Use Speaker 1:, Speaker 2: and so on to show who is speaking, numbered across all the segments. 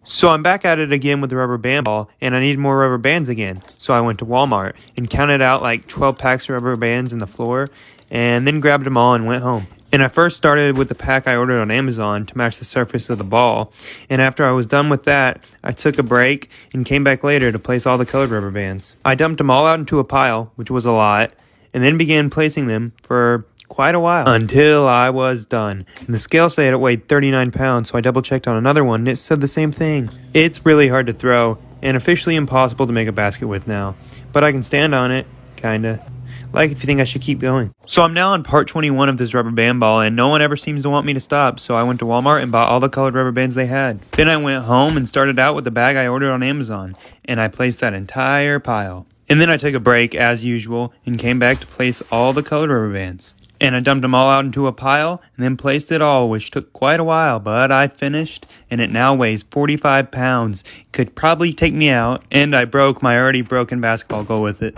Speaker 1: So I'm back at it again with the rubber band ball, and I need more rubber bands again. So I went to Walmart and counted out like 12 packs of rubber bands in the floor, and then grabbed them all and went home. And I first started with the pack I ordered on Amazon to match the surface of the ball, and after I was done with that, I took a break and came back later to place all the colored rubber bands. I dumped them all out into a pile, which was a lot, and then began placing them for quite a while until I was done. And the scale said it weighed 39 pounds, so I double checked on another one and it said the same thing. It's really hard to throw and officially impossible to make a basket with now, but I can stand on it, kinda. Like if you think I should keep going. So I'm now on part 21 of this rubber band ball, and no one ever seems to want me to stop, so I went to Walmart and bought all the colored rubber bands they had. Then I went home and started out with the bag I ordered on Amazon, and I placed that entire pile. And then I took a break, as usual, and came back to place all the colored rubber bands. And I dumped them all out into a pile, and then placed it all, which took quite a while, but I finished, and it now weighs 45 pounds. Could probably take me out, and I broke my already broken basketball goal with it.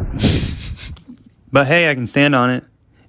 Speaker 1: But hey, I can stand on it,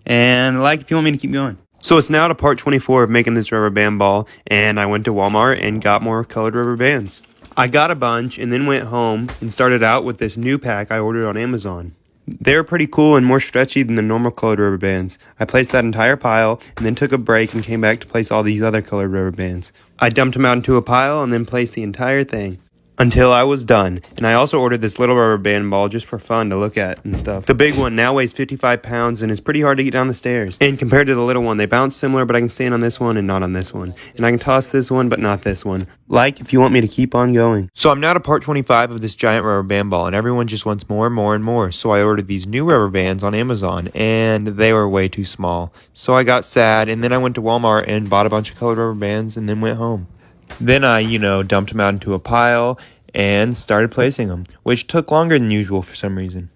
Speaker 1: and like if you want me to keep going. So it's now to part 24 of making this rubber band ball, and I went to Walmart and got more colored rubber bands. I got a bunch, and then went home and started out with this new pack I ordered on Amazon. They were pretty cool and more stretchy than the normal colored rubber bands. I placed that entire pile and then took a break and came back to place all these other colored rubber bands. I dumped them out into a pile and then placed the entire thing until I was done. And I also ordered this little rubber band ball just for fun to look at and stuff. The big one now weighs 55 pounds and is pretty hard to get down the stairs. And compared to the little one, they bounce similar, but I can stand on this one and not on this one. And I can toss this one, but not this one. Like if you want me to keep on going. So I'm now to part 25 of this giant rubber band ball, and everyone just wants more and more and more. So I ordered these new rubber bands on Amazon, and they were way too small. So I got sad, and then I went to Walmart and bought a bunch of colored rubber bands and then went home. Then I, dumped them out into a pile and started placing them, which took longer than usual for some reason.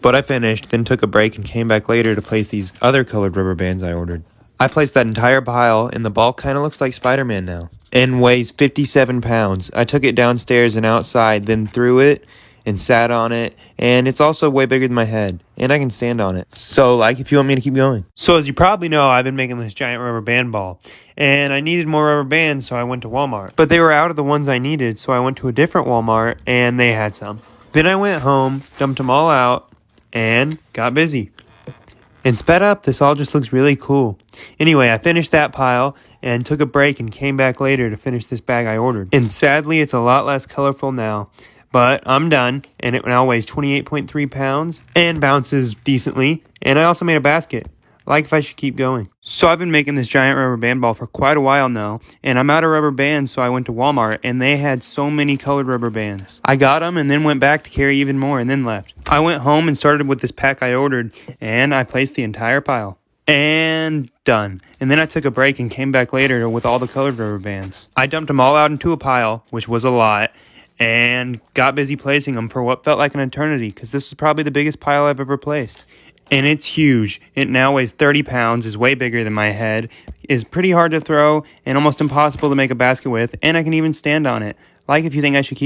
Speaker 1: But I finished, then took a break and came back later to place these other colored rubber bands I ordered. I placed that entire pile, and the ball kind of looks like Spider-Man now, and weighs 57 pounds. I took it downstairs and outside, then threw it and sat on it, and it's also way bigger than my head, and I can stand on it. So, like, if you want me to keep going. So, as you probably know, I've been making this giant rubber band ball, and I needed more rubber bands, so I went to Walmart. But they were out of the ones I needed, so I went to a different Walmart, and they had some. Then I went home, dumped them all out, and got busy. And sped up, this all just looks really cool. Anyway, I finished that pile and took a break and came back later to finish this bag I ordered. And sadly, it's a lot less colorful now. But I'm done, and it now weighs 28.3 pounds and bounces decently. And I also made a basket. Like if I should keep going. So I've been making this giant rubber band ball for quite a while now, and I'm out of rubber bands, so I went to Walmart, and they had so many colored rubber bands. I got them and then went back to carry even more and then left. I went home and started with this pack I ordered, and I placed the entire pile. And done. And then I took a break and came back later with all the colored rubber bands. I dumped them all out into a pile, which was a lot, and got busy placing them for what felt like an eternity, because this is probably the biggest pile I've ever placed. And it's huge. It now weighs 30 pounds, is way bigger than my head, is pretty hard to throw, and almost impossible to make a basket with, and I can even stand on it. Like if you think I should keep